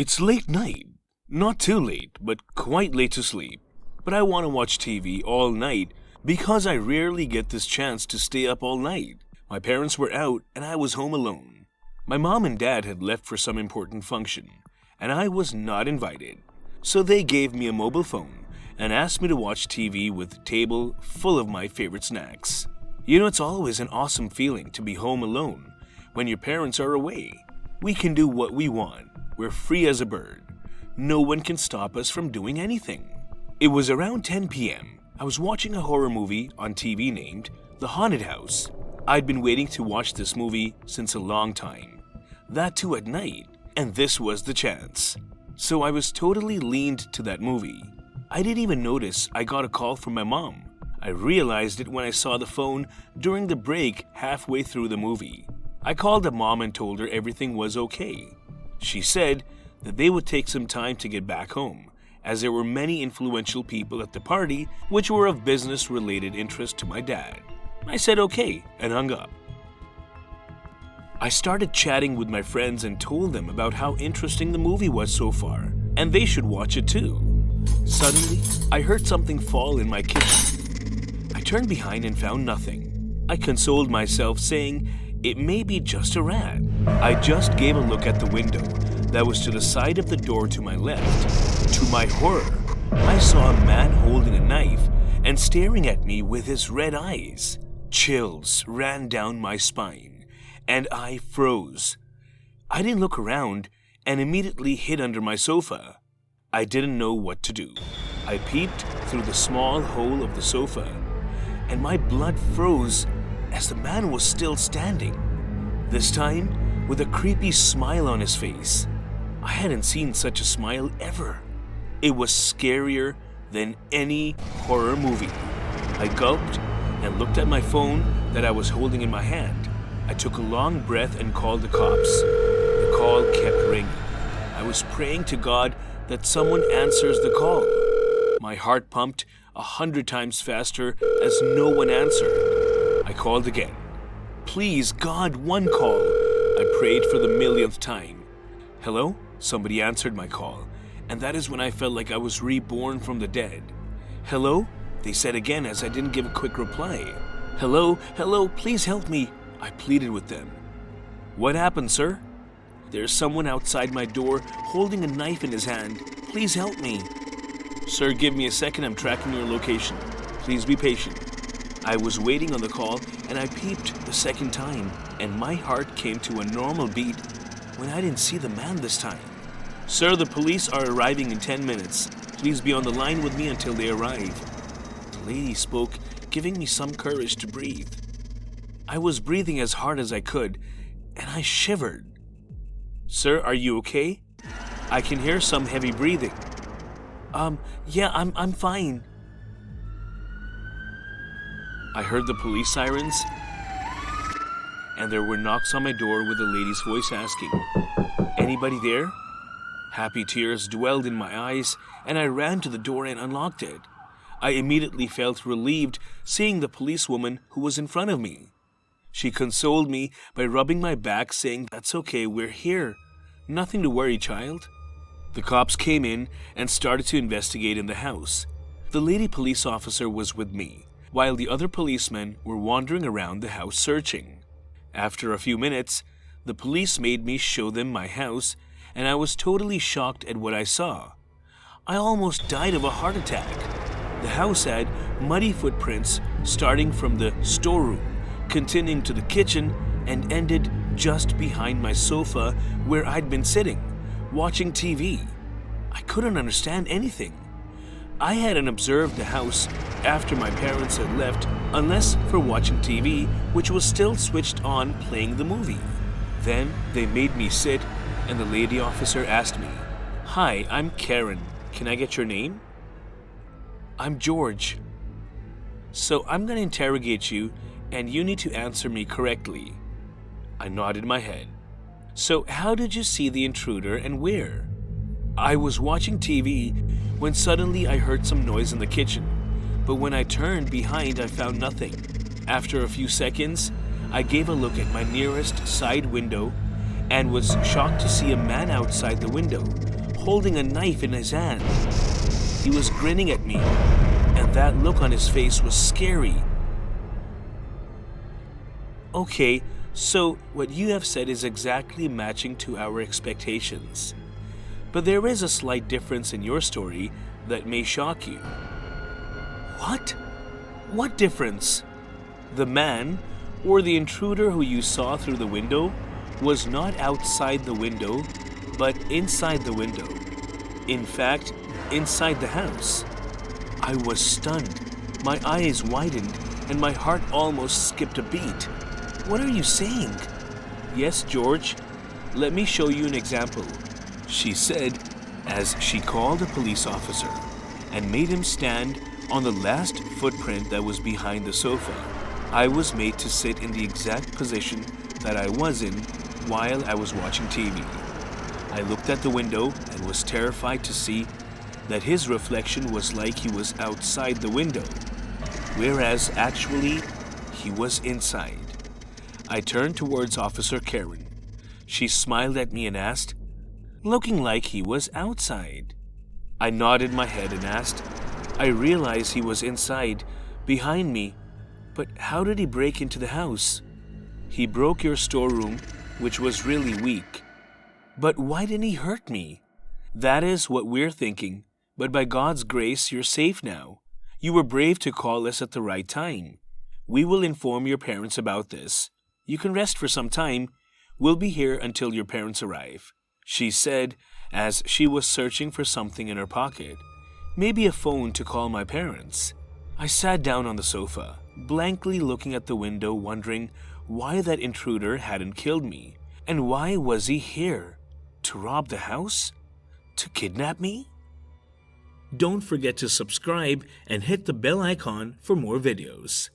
It's late night. Not too late, but quite late to sleep. But I want to watch TV all night because I rarely get this chance to stay up all night. My parents were out and I was home alone. My mom and dad had left for some important function, and I was not invited. So they gave me a mobile phone and asked me to watch TV with a table full of my favorite snacks. You know, it's always an awesome feeling to be home alone when your parents are away. We can do what we want. We're free as a bird. No one can stop us from doing anything. It was around 10 p.m. I was watching a horror movie on TV named The Haunted House. I'd been waiting to watch this movie since a long time. That too at night, and this was the chance. So I was totally leaned to that movie. I didn't even notice I got a call from my mom. I realized it when I saw the phone during the break halfway through the movie. I called the mom and told her everything was okay. She said that they would take some time to get back home, as there were many influential people at the party which were of business-related interest to my dad. I said okay and hung up. I started chatting with my friends and told them about how interesting the movie was so far, and they should watch it too. Suddenly, I heard something fall in my kitchen. I turned behind and found nothing. I consoled myself saying it may be just a rat. I just gave a look at the window that was to the side of the door to my left. To my horror, I saw a man holding a knife and staring at me with his red eyes. Chills ran down my spine, and I froze. I didn't look around and immediately hid under my sofa. I didn't know what to do. I peeped through the small hole of the sofa, and my blood froze as the man was still standing, this time with a creepy smile on his face. I hadn't seen such a smile ever. It was scarier than any horror movie. I gulped and looked at my phone that I was holding in my hand. I took a long breath and called the cops. The call kept ringing. I was praying to God that someone answers the call. My heart pumped 100 times faster as no one answered. I called again. Please, God, one call. I prayed for the millionth time. Hello? Somebody answered my call, and that is when I felt like I was reborn from the dead. Hello? They said again as I didn't give a quick reply. Hello, please help me. I pleaded with them. What happened, sir? There's someone outside my door holding a knife in his hand. Please help me. Sir, give me a second. I'm tracking your location. Please be patient. I was waiting on the call, and I peeped the second time, and my heart came to a normal beat when I didn't see the man this time. Sir, the police are arriving in 10 minutes. Please be on the line with me until they arrive. The lady spoke, giving me some courage to breathe. I was breathing as hard as I could, and I shivered. Sir, are you okay? I can hear some heavy breathing. Yeah, I'm fine. I heard the police sirens, and there were knocks on my door with a lady's voice asking, "Anybody there?" Happy tears dwelled in my eyes, and I ran to the door and unlocked it. I immediately felt relieved seeing the policewoman who was in front of me. She consoled me by rubbing my back, saying, "That's okay, we're here. Nothing to worry, child." The cops came in and started to investigate in the house. The lady police officer was with me, while the other policemen were wandering around the house searching. After a few minutes, the police made me show them my house, and I was totally shocked at what I saw. I almost died of a heart attack. The house had muddy footprints starting from the storeroom, continuing to the kitchen, and ended just behind my sofa where I'd been sitting, watching TV. I couldn't understand anything. I hadn't observed the house after my parents had left, unless for watching TV, which was still switched on playing the movie. Then they made me sit, and the lady officer asked me, "Hi, I'm Karen. Can I get your name?" "I'm George." "So I'm going to interrogate you, and you need to answer me correctly." I nodded my head. "So how did you see the intruder and where?" "I was watching TV when suddenly I heard some noise in the kitchen, but when I turned behind I found nothing. After a few seconds, I gave a look at my nearest side window and was shocked to see a man outside the window holding a knife in his hand. He was grinning at me, and that look on his face was scary. Okay, so what you have said is exactly matching to our expectations. But there is a slight difference in your story that may shock you. What? What difference? The man, or the intruder who you saw through the window, was not outside the window, but inside the window. In fact, inside the house. I was stunned. My eyes widened, and my heart almost skipped a beat. What are you saying? Yes, George. Let me show you an example, she said as she called a police officer and made him stand on the last footprint that was behind the sofa. I was made to sit in the exact position that I was in while I was watching TV. I looked at the window and was terrified to see that his reflection was like he was outside the window, whereas actually he was inside. I turned towards Officer Karen. She smiled at me and asked, "Looking like he was outside." I nodded my head and asked, "I realized he was inside, behind me, but how did he break into the house?" "He broke your storeroom, which was really weak." "But why didn't he hurt me?" "That is what we're thinking, but by God's grace, you're safe now. You were brave to call us at the right time. We will inform your parents about this. You can rest for some time. We'll be here until your parents arrive," she said as she was searching for something in her pocket. Maybe a phone to call my parents. I sat down on the sofa, blankly looking at the window, wondering why that intruder hadn't killed me. And why was he here? To rob the house? To kidnap me? Don't forget to subscribe and hit the bell icon for more videos.